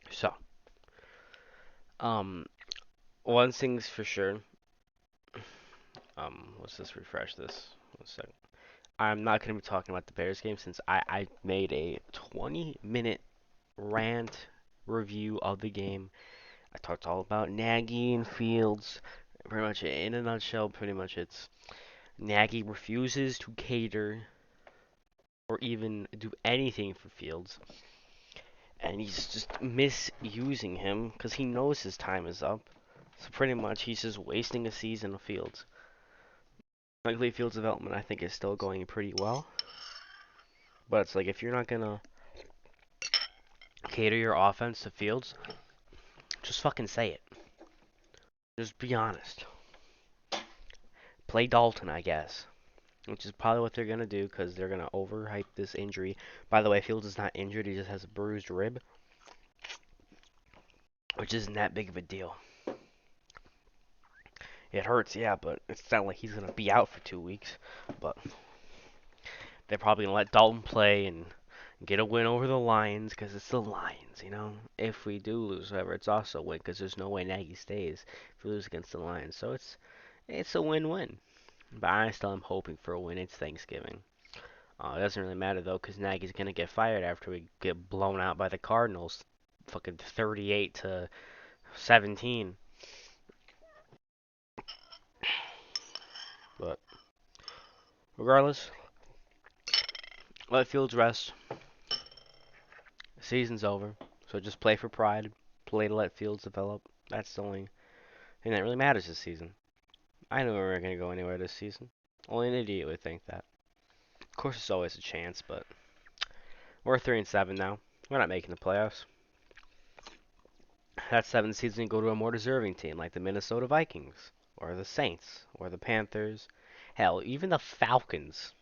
So, um, one thing's for sure. Let's just refresh this. 1 second. I'm not going to be talking about the Bears game since I made a 20-minute rant review of the game. I talked all about Nagy and Fields. Pretty much in a nutshell, pretty much it's Nagy refuses to cater or even do anything for Fields. And he's just misusing him because he knows his time is up. So pretty much he's just wasting a season of Fields. Luckily, Fields' development I think is still going pretty well. But it's like if you're not gonna cater your offense to Fields, just fucking say it. Just be honest. Play Dalton, I guess. Which is probably what they're gonna do because they're gonna overhype this injury. By the way, Fields is not injured; he just has a bruised rib, which isn't that big of a deal. It hurts, yeah, but it's not like he's gonna be out for 2 weeks. But they're probably gonna let Dalton play and get a win over the Lions because it's the Lions, you know. If we do lose, however, it's also a win because there's no way Nagy stays if we lose against the Lions. So it's a win-win. But I still am hoping for a win. It's Thanksgiving. It doesn't really matter though because Nagy's gonna get fired after we get blown out by the Cardinals, fucking 38 to 17. But regardless, let Fields rest. The season's over, so just play for pride. Play to let Fields develop. That's the only thing that really matters this season. I know we weren't going to go anywhere this season. Only an idiot would think that. Of course, there's always a chance, but we're 3-7 now. We're not making the playoffs. That seventh season, go to a more deserving team like the Minnesota Vikings, or the Saints, or the Panthers. Hell, even the Falcons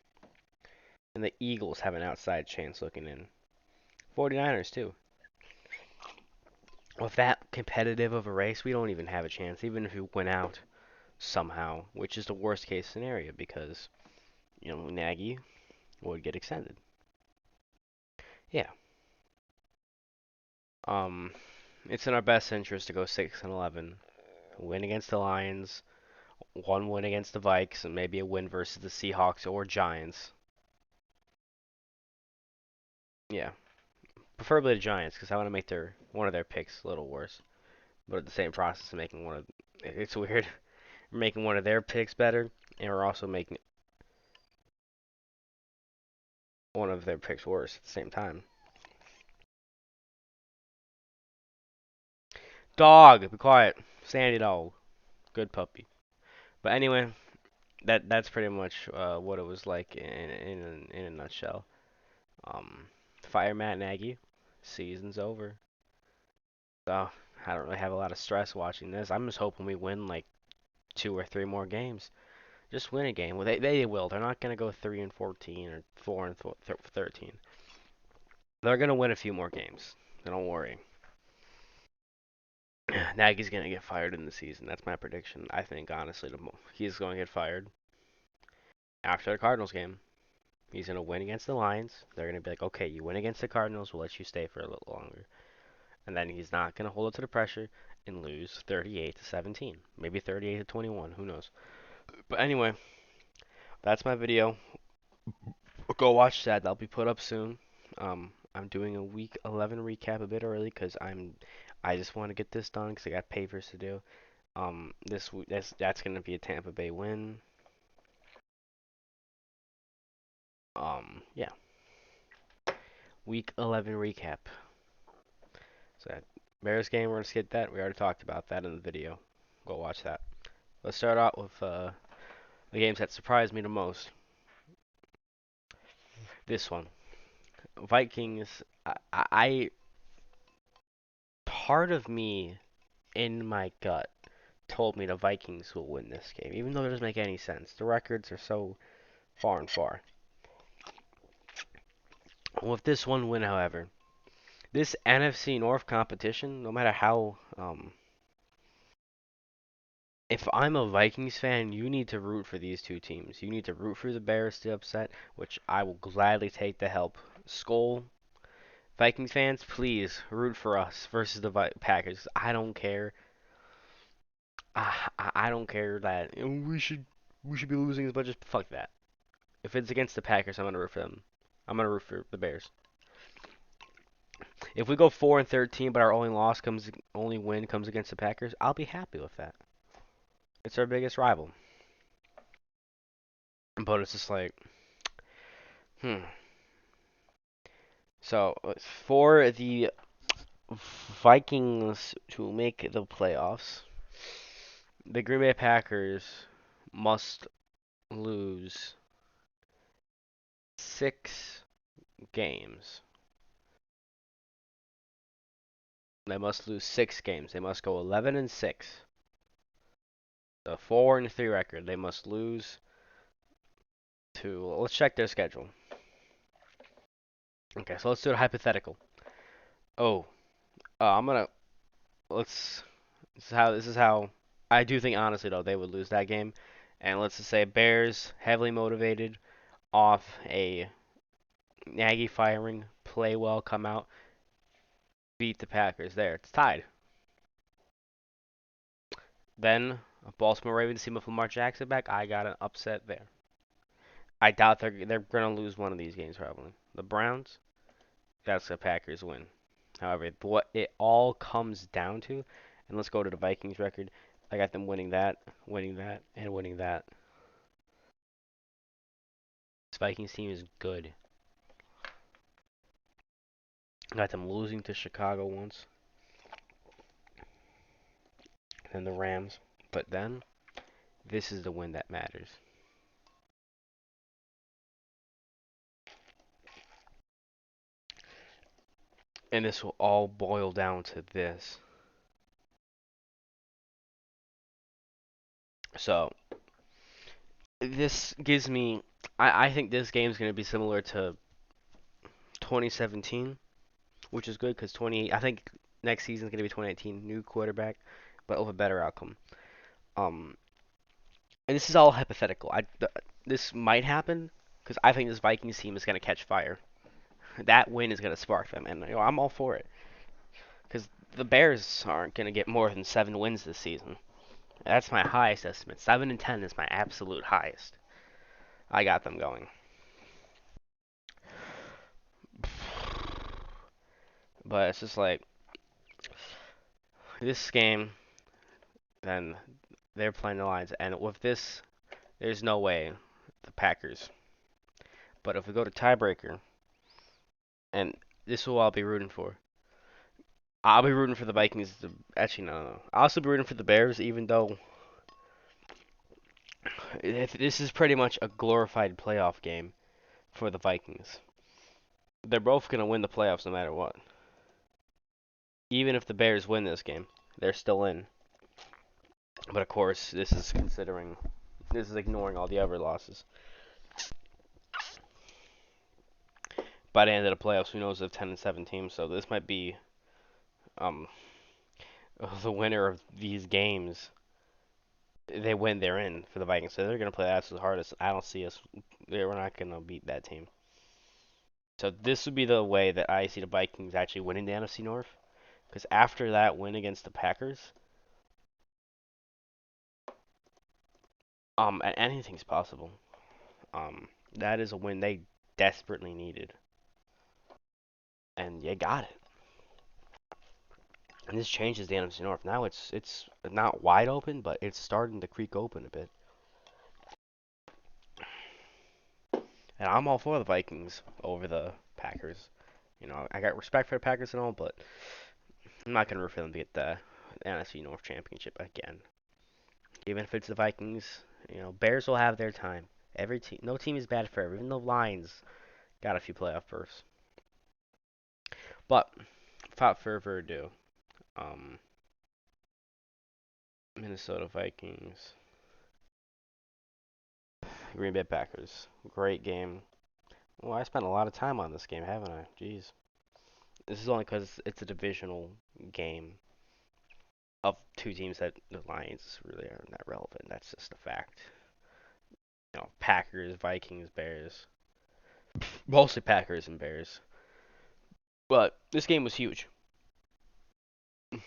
and the Eagles have an outside chance looking in. 49ers, too. With that competitive of a race, we don't even have a chance, even if we win out somehow, which is the worst case scenario because, Nagy would get extended. Yeah. Um, it's in our best interest to go 6-11, win against the Lions, one win against the Vikes, and maybe a win versus the Seahawks or Giants. Yeah, preferably the Giants because I want to make their one of their picks a little worse. But at the same process of making one of it's weird. We're making one of their picks better, and we're also making one of their picks worse at the same time. Dog, be quiet. Sandy dog, good puppy. But anyway, that's pretty much what it was like in a nutshell. Fire Matt Nagy, season's over. So I don't really have a lot of stress watching this. I'm just hoping we win like 2 or 3 more games. Just win a game. Well, they will. They're not gonna go 3-14 or 4-13. They're gonna win a few more games. So don't worry. Nagy's gonna get fired in the season. That's my prediction. I think honestly, he's going to get fired after the Cardinals game. He's gonna win against the Lions. They're gonna be like, okay, you win against the Cardinals. We'll let you stay for a little longer. And then he's not gonna hold up to the pressure and lose 38 to 17, maybe 38 to 21. Who knows? But anyway, that's my video. Go watch that. That'll be put up soon. I'm doing a week 11 recap a bit early because I just want to get this done because I got papers to do. This that's gonna be a Tampa Bay win. Yeah, week 11 recap. So that Bears game, we're gonna skip that. We already talked about that in the video. Go watch that. Let's start out with the games that surprised me the most. This one, Vikings. I part of me in my gut told me the Vikings will win this game, even though it doesn't make any sense. The records are so far and far. With this one win, however, this NFC North competition, no matter how, if I'm a Vikings fan, you need to root for these two teams. You need to root for the Bears to upset, which I will gladly take the help. Skull Vikings fans, please root for us versus the Packers. I don't care. I don't care that we should be losing as much as fuck that. If it's against the Packers, I'm gonna root for them. I'm gonna root for the Bears. If we go 4-13, but our only win comes against the Packers, I'll be happy with that. It's our biggest rival. But it's just like, hmm. So for the Vikings to make the playoffs, the Green Bay Packers must lose 6 games. They must lose 6 games. They must go 11-6. The 4-3 record. They must lose to. Let's check their schedule. Okay, so let's do a hypothetical. Oh, I'm gonna let's. This is how. I do think honestly though they would lose that game, and let's just say Bears heavily motivated off a Nagy firing, play well, come out, beat the Packers. There, it's tied. Then Baltimore Ravens team with Lamar Jackson back. I got an upset there. I doubt they're gonna lose one of these games probably. The Browns. That's the Packers win. However, what it all comes down to, and let's go to the Vikings record. I got them winning that, and winning that. This Vikings team is good. I got them losing to Chicago once, and the Rams. But then, this is the win that matters. And this will all boil down to this. So, this gives me. I think this game is going to be similar to 2017, which is good because I think next season is going to be 2018, new quarterback, but with a better outcome. Um, and this is all hypothetical. This might happen because I think this Vikings team is going to catch fire. That win is going to spark them, and I'm all for it because the Bears aren't going to get more than 7 wins this season. That's my highest estimate. 7-10 is my absolute highest. I got them going. But it's just like this game, then they're playing the Lions, and with this, there's no way the Packers. But if we go to tiebreaker, and this will all be rooting for. I'll be rooting for the Vikings. Actually, no. I'll also be rooting for the Bears, even though this is pretty much a glorified playoff game for the Vikings. They're both going to win the playoffs no matter what. Even if the Bears win this game, they're still in. But of course, this is ignoring all the other losses. By the end of the playoffs, who knows if 10-7 teams, so this might be um the winner of these games. They win, they're in for the Vikings. So they're gonna play that's as hard as I don't see us. We're not gonna beat that team. So this would be the way that I see the Vikings actually winning the NFC North. Because after that win against the Packers, anything's possible. That is a win they desperately needed, and you got it. And this changes the NFC North. Now it's not wide open, but it's starting to creak open a bit. And I'm all for the Vikings over the Packers. I got respect for the Packers and all, but I'm not gonna root for them to get the NFC North Championship again. Even if it's the Vikings, Bears will have their time. Every team, no team is bad forever. Even the Lions got a few playoff berths. But without further ado, um, Minnesota Vikings, Green Bay Packers, great game. Well, I spent a lot of time on this game, haven't I? Jeez. This is only because it's a divisional game of two teams that the Lions really are not relevant. That's just a fact. Packers, Vikings, Bears. Mostly Packers and Bears. But this game was huge.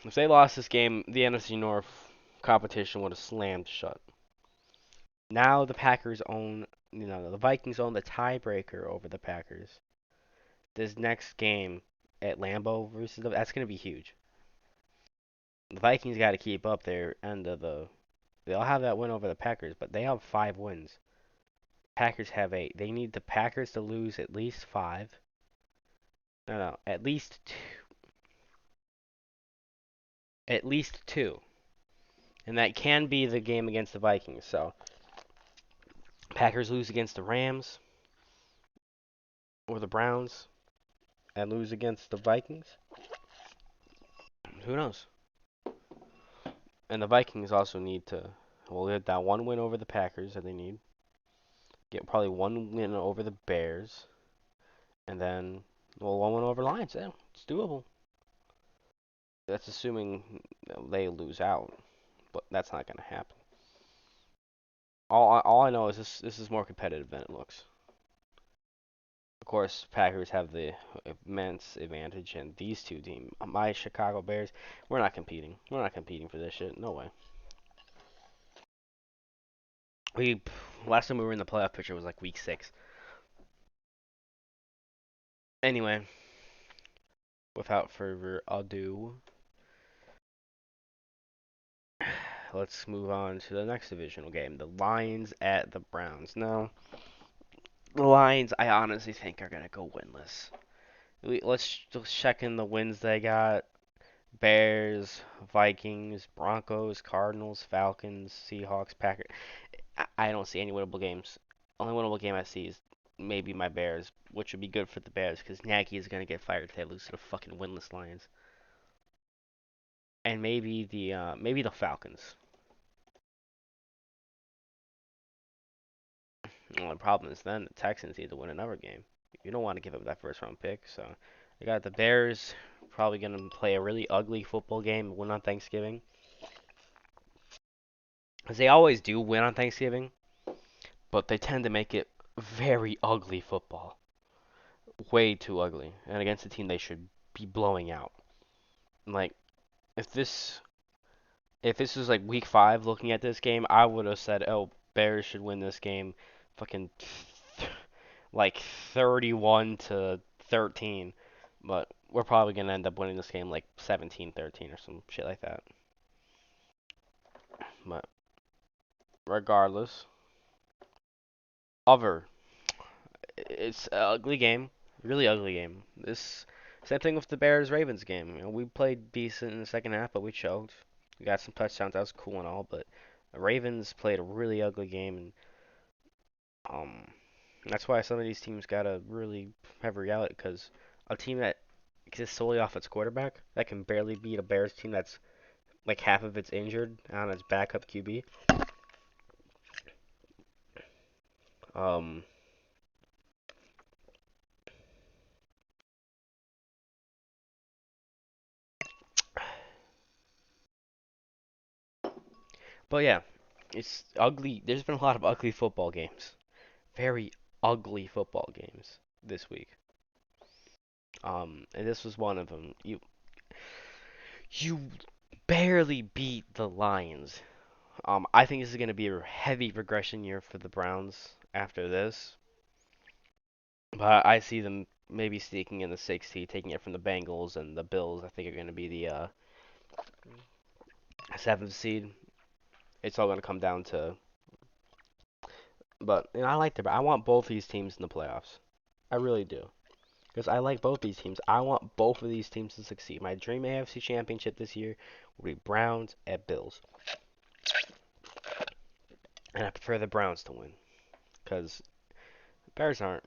If they lost this game, the NFC North competition would have slammed shut. Now the Packers own, the Vikings own the tiebreaker over the Packers. This next game at Lambeau versus that's going to be huge. The Vikings got to keep up their end of the. They'll have that win over the Packers, but they have 5 wins. Packers have 8. They need the Packers to lose at least 5. No, at least two. At least 2. And that can be the game against the Vikings. So Packers lose against the Rams or the Browns and lose against the Vikings. Who knows? And the Vikings also need to get that 1 win over the Packers that they need. Get probably 1 win over the Bears, and then 1 win over Lions. Yeah, it's doable. That's assuming they lose out, but that's not gonna happen. All I know is this is more competitive than it looks. Of course, Packers have the immense advantage, and these two teams, my Chicago Bears, we're not competing. We're not competing for this shit. No way. We last time we were in the playoff picture was like week 6. Anyway, without further ado, let's move on to the next divisional game, the Lions at the Browns. Now, the Lions, I honestly think are gonna go winless. Let's just check in the wins they got. Bears, Vikings, Broncos, Cardinals, Falcons, Seahawks, Packers. I don't see any winnable games. Only winnable game I see is maybe my Bears, which would be good for the Bears because Nagy is gonna get fired if they lose to the fucking winless Lions. And maybe the Falcons. Well, the problem is then the Texans need to win another game. You don't want to give up that first round pick, so you got the Bears probably gonna play a really ugly football game, win on Thanksgiving. As they always do win on Thanksgiving, but they tend to make it very ugly football. Way too ugly. And against a team they should be blowing out. Like if this if this was like week 5 looking at this game, I would have said, "Oh, Bears should win this game." Fucking like 31 to 13. But we're probably going to end up winning this game like 17-13 or some shit like that. But regardless, other it's an ugly game, really ugly game. This same thing with the Bears Ravens game. We played decent in the second half, but we choked. We got some touchdowns. That was cool and all, but the Ravens played a really ugly game, and um, that's why some of these teams gotta really have reality. Because a team that exists solely off its quarterback that can barely beat a Bears team that's like half of it's injured on its backup QB. Um, but yeah, it's ugly. There's been a lot of ugly football games. Very ugly football games this week. And this was one of them. You barely beat the Lions. I think this is going to be a heavy regression year for the Browns after this. But I see them maybe sneaking in the 60, taking it from the Bengals and the Bills. I think are going to be the 7th seed. It's all going to come down to. But I like the. I want both these teams in the playoffs. I really do. Because I like both these teams. I want both of these teams to succeed. My dream AFC championship this year would be Browns at Bills. And I prefer the Browns to win. Because Bears aren't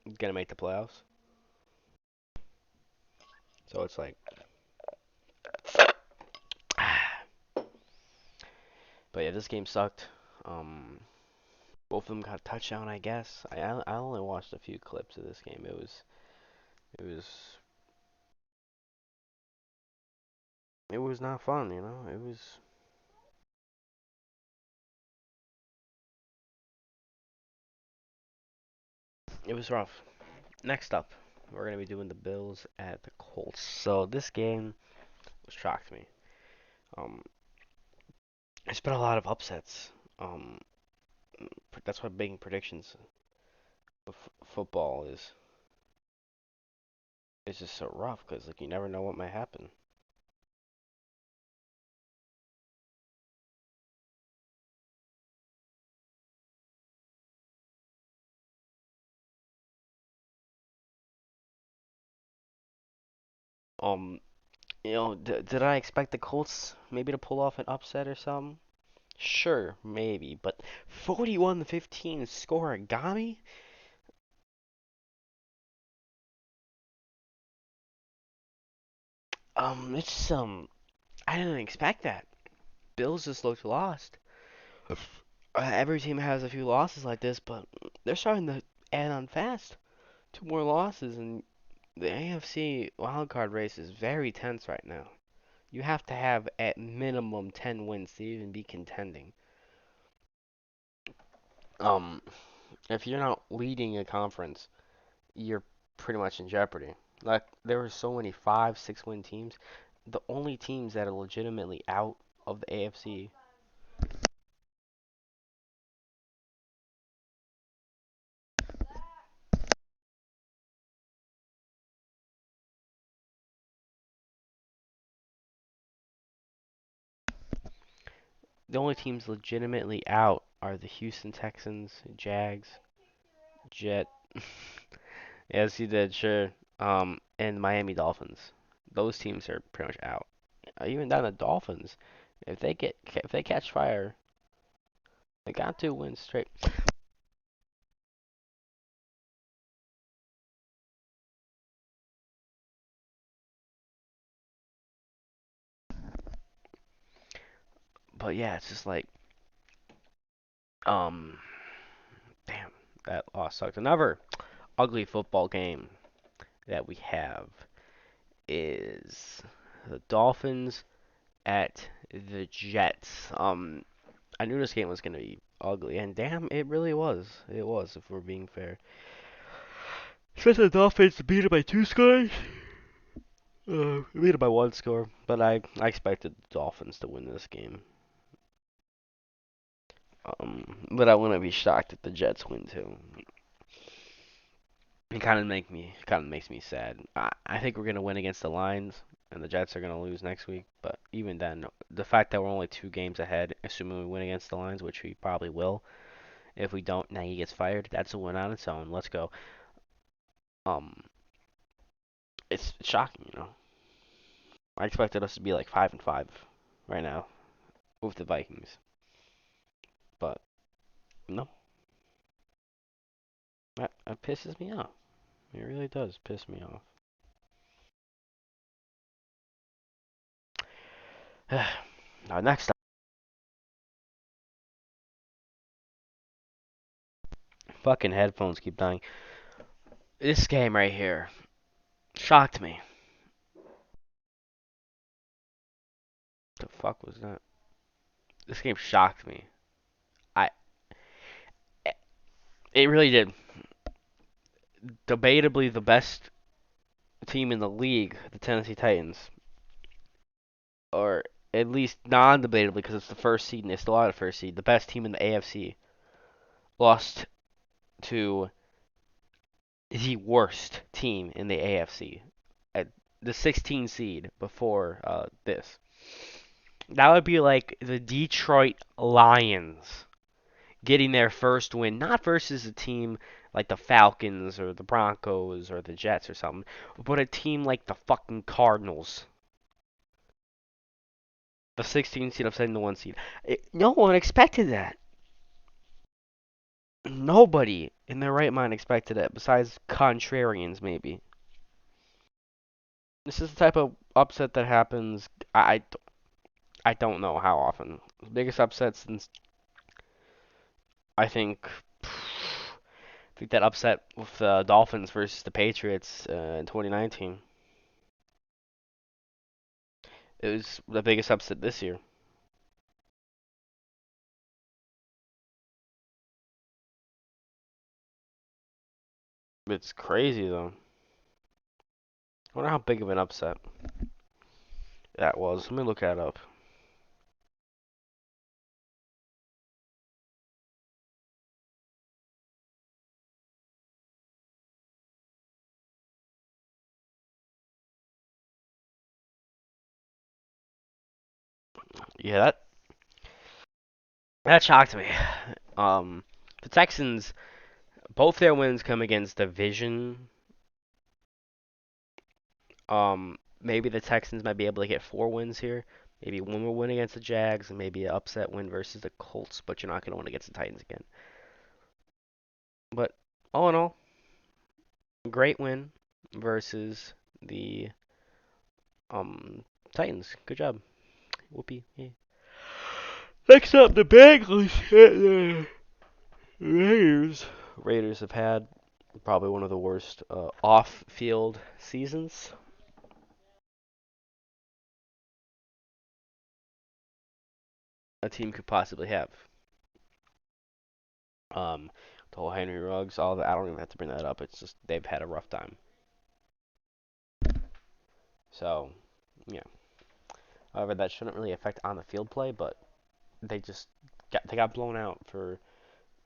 going to make the playoffs. So it's like. But yeah, this game sucked. Both of them got a touchdown, I guess. I only watched a few clips of this game. It was not fun, it was rough. Next up. We're gonna be doing the Bills at the Colts. So this game shocked me. Um, there's been a lot of upsets. Um, that's why making predictions of football is just so rough because like you never know what might happen. Um, did I expect the Colts maybe to pull off an upset or something? Sure, maybe, but 41-15 scoregami? It's I didn't expect that. Bills just looked lost. Every team has a few losses like this, but they're starting to add on fast. Two more losses, and the AFC wildcard race is very tense right now. You have to have at minimum 10 wins to even be contending. Um, if you're not leading a conference, you're pretty much in jeopardy. Like there were so many 5, 6 win teams. The only teams that are legitimately out of the AFC, the only teams legitimately out are the Houston Texans, Jags, Jet. Yes, you did, sure. And Miami Dolphins. Those teams are pretty much out. Even down the Dolphins, if they catch fire, they got 2 wins straight. But yeah, it's just like um, damn, that loss sucked. Another ugly football game that we have is the Dolphins at the Jets. I knew this game was gonna be ugly, and damn, it really was. It was, if we're being fair. Expected the Dolphins to beat it by 2 scores. We beat it by 1 score, but I expected the Dolphins to win this game. But I wouldn't be shocked if the Jets win too. It kind of makes me sad. I think we're gonna win against the Lions, and the Jets are gonna lose next week. But even then, the fact that we're only 2 games ahead, assuming we win against the Lions, which we probably will. If we don't, Nagy gets fired. That's a win on its own. Let's go. Um, it's shocking, you know. I expected us to be like 5-5 right now with the Vikings, but no, that pisses me off. It really does piss me off. Now, next up, fucking headphones keep dying. This game right here shocked me. The fuck was that? This game shocked me. I it really did. Debatably the best team in the league, the Tennessee Titans, or at least non-debatably because it's the first seed and they still are the first seed. The best team in the AFC lost to the worst team in the AFC at the 16 seed before this. That would be like the Detroit Lions getting their first win, not versus a team like the Falcons or the Broncos or the Jets or something, but a team like the fucking Cardinals, the 16 seed upsetting the 1 seed. No one expected that. Nobody in their right mind expected it, besides contrarians maybe. This is the type of upset that happens. I don't know how often. The biggest upset since I think that upset with the Dolphins versus the Patriots in 2019. It was the biggest upset this year. It's crazy though. wonder how big of an upset that was. Let me look that up. Yeah, that shocked me. Um, the Texans, both their wins come against division. Maybe the Texans might be able to get 4 wins here. Maybe one more win against the Jags, and maybe an upset win versus the Colts. But you're not going to win against the Titans again. But all in all, great win versus the Titans. Good job. Whoopee. Yeah. Next up, the Bengals and the Raiders. Raiders have had probably one of the worst off-field seasons a team could possibly have. Um, the whole Henry Ruggs, all that. I don't even have to bring that up. It's just they've had a rough time. So, yeah. However, that shouldn't really affect on the field play, but they got blown out for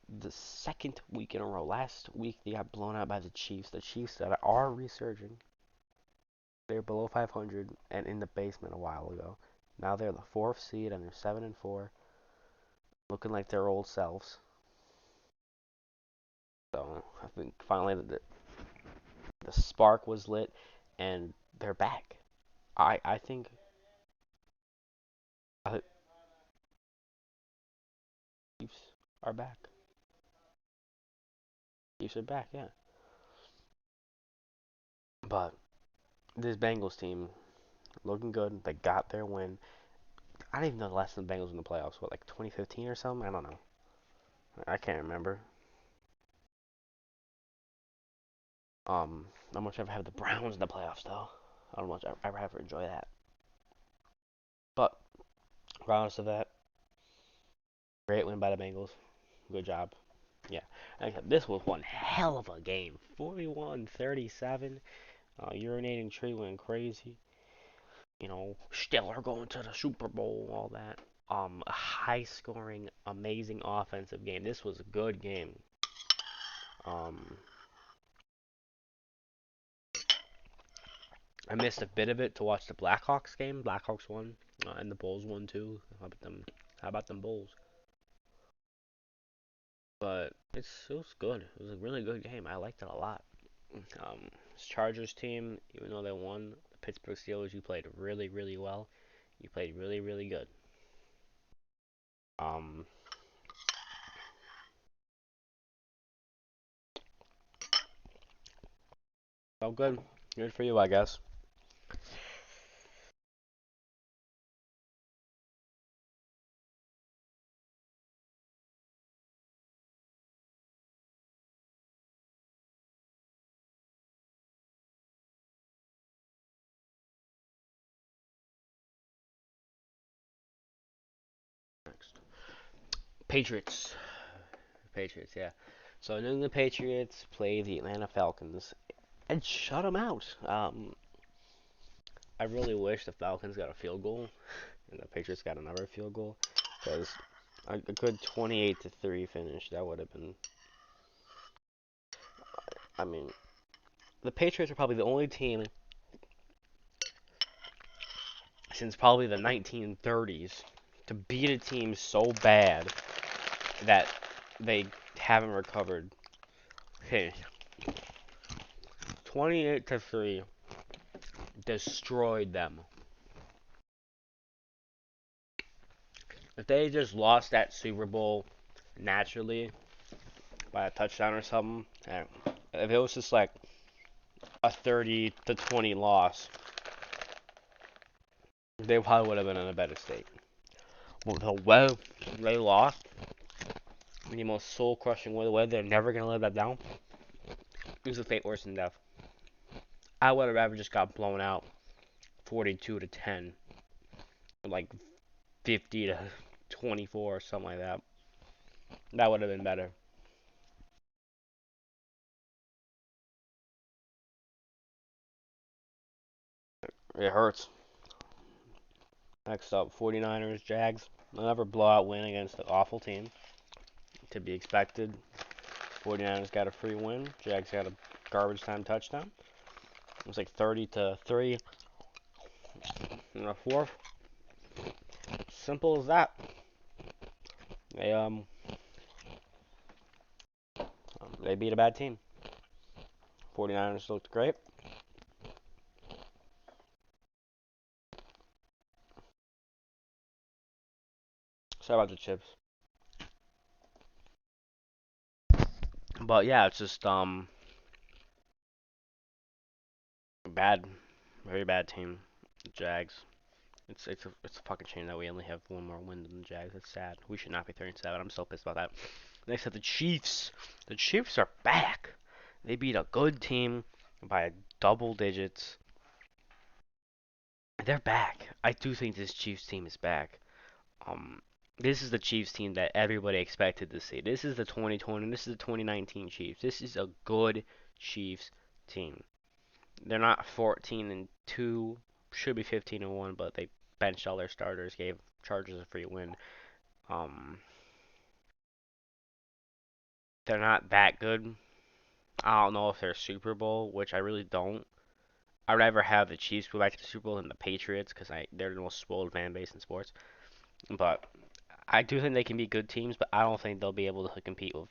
the second week in a row. Last week they got blown out by the Chiefs. The Chiefs that are resurging. They're below 500 and in the basement a while ago. Now they're the fourth seed and they're 7-4, looking like their old selves. So I think finally the spark was lit and they're back. I think the Chiefs are back. Chiefs are back, yeah. But this Bengals team looking good. They got their win. I don't even know the last time the Bengals in the playoffs. What, like 2015 or something? I don't know. I can't remember. Not much ever have the Browns in the playoffs though. I don't much ever ever enjoy that. But regardless of that, great win by the Bengals. Good job. Yeah. This was one hell of a game. 41-37. Urinating tree went crazy. Stiller going to the Super Bowl, all that. A high scoring, amazing offensive game. This was a good game. Um, I missed a bit of it to watch the Blackhawks game. Blackhawks won, and the Bulls won too. How about them? How about them Bulls? But it was good. It was a really good game. I liked it a lot. This Chargers team, even though they won, the Pittsburgh Steelers, you played really, really well. You played really, really good. Um, so good. Good for you, I guess. Next, Patriots. Patriots, yeah. So New England Patriots play the Atlanta Falcons and shut them out. I really wish the Falcons got a field goal and the Patriots got another field goal because a good 28-3 finish that would have been. I mean, the Patriots are probably the only team since probably the 1930s to beat a team so bad that they haven't recovered. Okay, 28-3 destroyed them. If they just lost that Super Bowl naturally by a touchdown or something, if it was just like a 30-20 loss, they probably would have been in a better state. Well, the way they lost, in the most soul-crushing way, they're never gonna live that down. It was a fate worse than death. I would have rather just got blown out 42-10, like 50-24 or something like that. That would have been better. It hurts. Next up, 49ers, Jags. Another blowout win against an awful team. To be expected. 49ers got a free win. Jags got a garbage time touchdown. It was like 30-3 in the fourth. Simple as that. They they beat a bad team. 49ers looked great. Sorry about the chips. But yeah, it's just bad, very bad team. The Jags. It's a fucking shame that we only have one more win than the Jags. It's sad. We should not be 37. I'm so pissed about that. Next up, the Chiefs. The Chiefs are back. They beat a good team by double digits. They're back. I do think this Chiefs team is back. Um, this is the Chiefs team that everybody expected to see. This is the 2020. This is the 2019 Chiefs. This is a good Chiefs team. They're not 14-2. Should be 15-1, but they benched all their starters. Gave Chargers a free win. Um, they're not that good. I don't know if they're Super Bowl, which I really don't. I'd rather have the Chiefs go back to the Super Bowl than the Patriots because they're the most spoiled fan base in sports. But I do think they can be good teams, but I don't think they'll be able to compete with.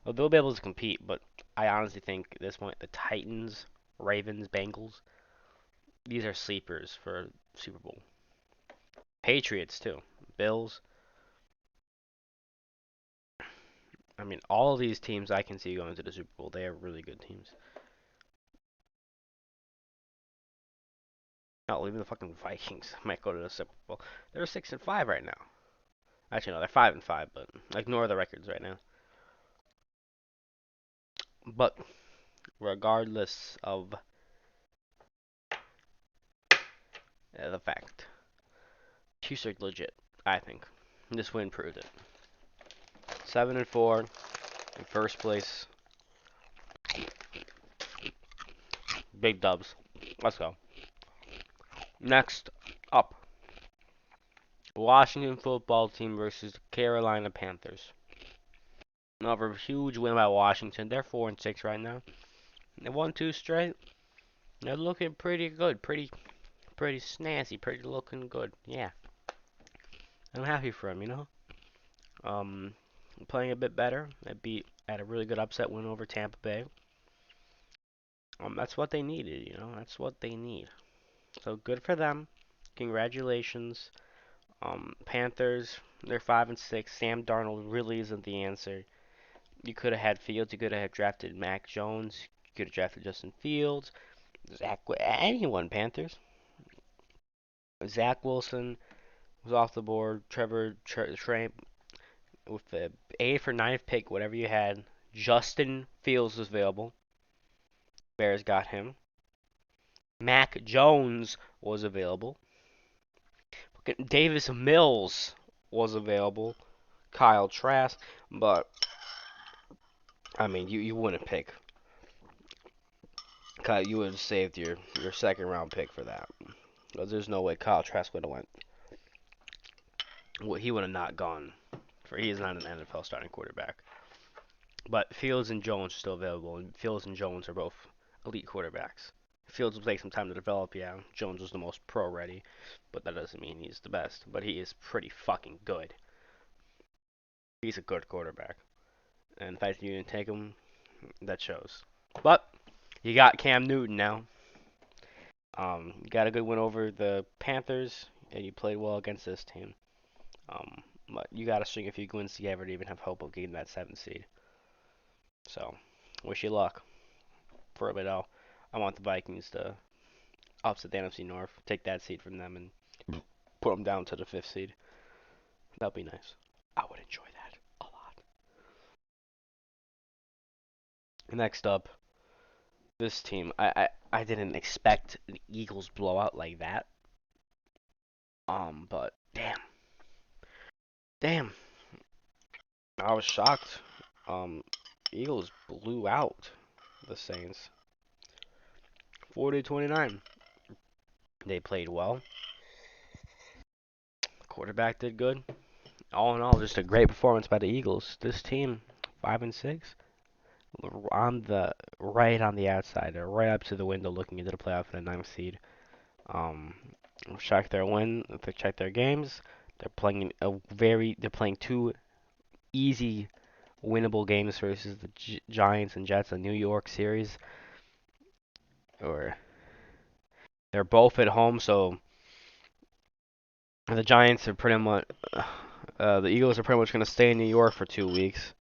Well, they'll be able to compete, but I honestly think at this point the Titans, Ravens, Bengals, these are sleepers for Super Bowl. Patriots too, Bills. I mean, all of these teams I can see going to the Super Bowl. They are really good teams. No, even the fucking Vikings might go to the Super Bowl. They're 6-5 right now. Actually, no, they're 5-5, but ignore the records right now. But regardless of the fact, Chiefs are legit. I think this win proved it. 7-4 in first place. Big dubs. Let's go. Next up, Washington football team versus the Carolina Panthers. Another huge win by Washington. They're 4-6 right now. They won 2 straight. They're looking pretty good, pretty snazzy, pretty looking good. Yeah, I'm happy for them. Um, playing a bit better. Had a really good upset win over Tampa Bay. That's what they needed. That's what they need. So good for them. Congratulations. Panthers. They're 5-6. Sam Darnold really isn't the answer. You could have had Fields. You could have drafted Mac Jones. You could have drafted Justin Fields. Anyone, Panthers. Zach Wilson was off the board. Trevor Tramp with the 8th or 9th pick, whatever you had. Justin Fields was available. Bears got him. Mac Jones was available. Davis Mills was available. Kyle Trask, but I mean, you wouldn't pick. Kyle, you would have saved your second round pick for that. Because there's no way Kyle Trask would have went. Well, he would have not gone. He is not an NFL starting quarterback. But Fields and Jones are still available, and Fields and Jones are both elite quarterbacks. Fields will take some time to develop, yeah. Jones was the most pro ready, but that doesn't mean he's the best. But he is pretty fucking good. He's a good quarterback. And the fact that you didn't take him, that shows. But you got Cam Newton now. You got a good win over the Panthers, and you played well against this team. But you got to string a few wins together to even have hope of getting that 7th seed. So, wish you luck for a bit. I want the Vikings to upset the NFC North, take that seed from them, and put them down to the 5th seed. That'd be nice. I would enjoy that a lot. Next up, this team. I didn't expect an Eagles blowout like that. But damn, I was shocked. Um, Eagles blew out the Saints, 40-29. They played well. Quarterback did good. All in all, just a great performance by the Eagles. This team, 5-6, on the right on the outside. They're right up to the window, looking into the playoff for the ninth seed. Um, check their win. If they check their games, they're playing two easy, winnable games versus the Giants and Jets, a New York series. Or they're both at home, so the Giants are pretty much. The Eagles are pretty much going to stay in New York for 2 weeks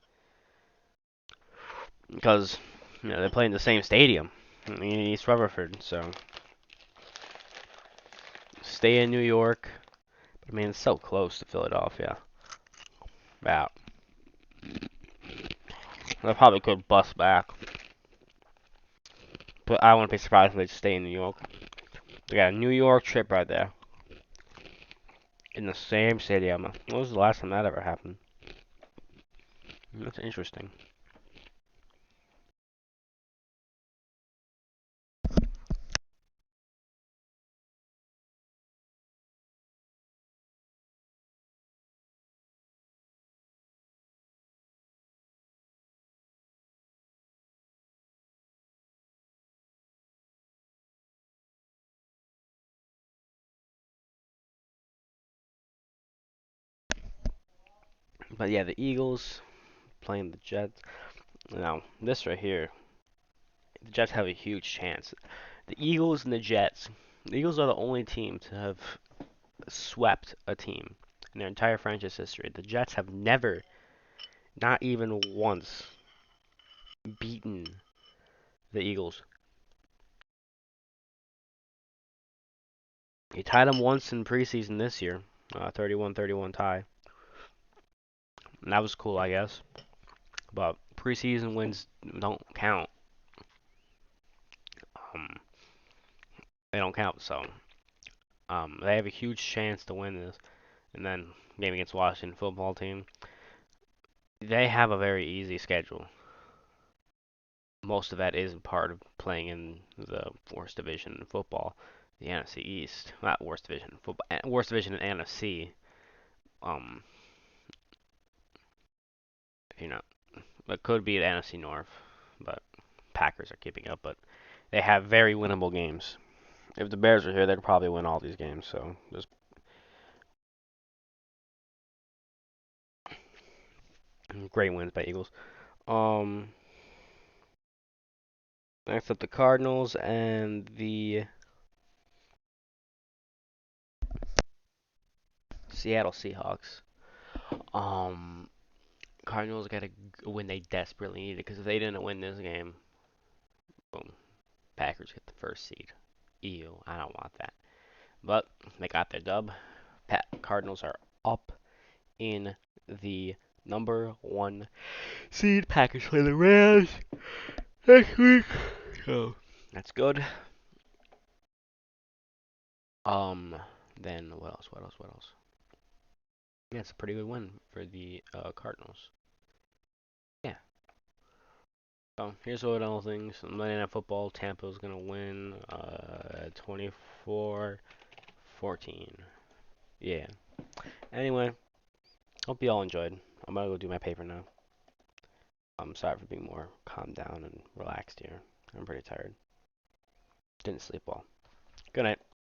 because they play in the same stadium in East Rutherford. So stay in New York. But I mean, it's so close to Philadelphia. About. They probably could bust back, but I wouldn't be surprised if they stay in New York. They got a New York trip right there in the same stadium. When was the last time that ever happened? That's interesting. But yeah, the Eagles playing the Jets. Now, this right here, the Jets have a huge chance. The Eagles and the Jets. The Eagles are the only team to have swept a team in their entire franchise history. The Jets have never, not even once, beaten the Eagles. He tied them once in preseason this year, 31-31 tie. And that was cool, I guess. But preseason wins don't count. Um, they don't count, so they have a huge chance to win this. And then game against Washington football team, they have a very easy schedule. Most of that is part of playing in the worst division in football, the NFC East. Not worst division in football, worst division in NFC. Um, you know, it could be the NFC North, but Packers are keeping up. But they have very winnable games. If the Bears were here, they'd probably win all these games. So there's great wins by Eagles. Um, Next up, the Cardinals and the Seattle Seahawks. Um, Cardinals got to win they desperately needed because if they didn't win this game, boom, Packers get the first seed. Ew, I don't want that. But they got their dub. Cardinals are up in the number one seed. Packers play the Rams next week. So that's good. Um, then what else? What else? What else? Yeah, it's a pretty good win for the Cardinals. Yeah. So here's what other things. Monday Night Football. Tampa's gonna win 24-14. Yeah. Anyway, hope you all enjoyed. I'm gonna go do my paper now. I'm sorry for being more calmed down and relaxed here. I'm pretty tired. Didn't sleep well. Good night.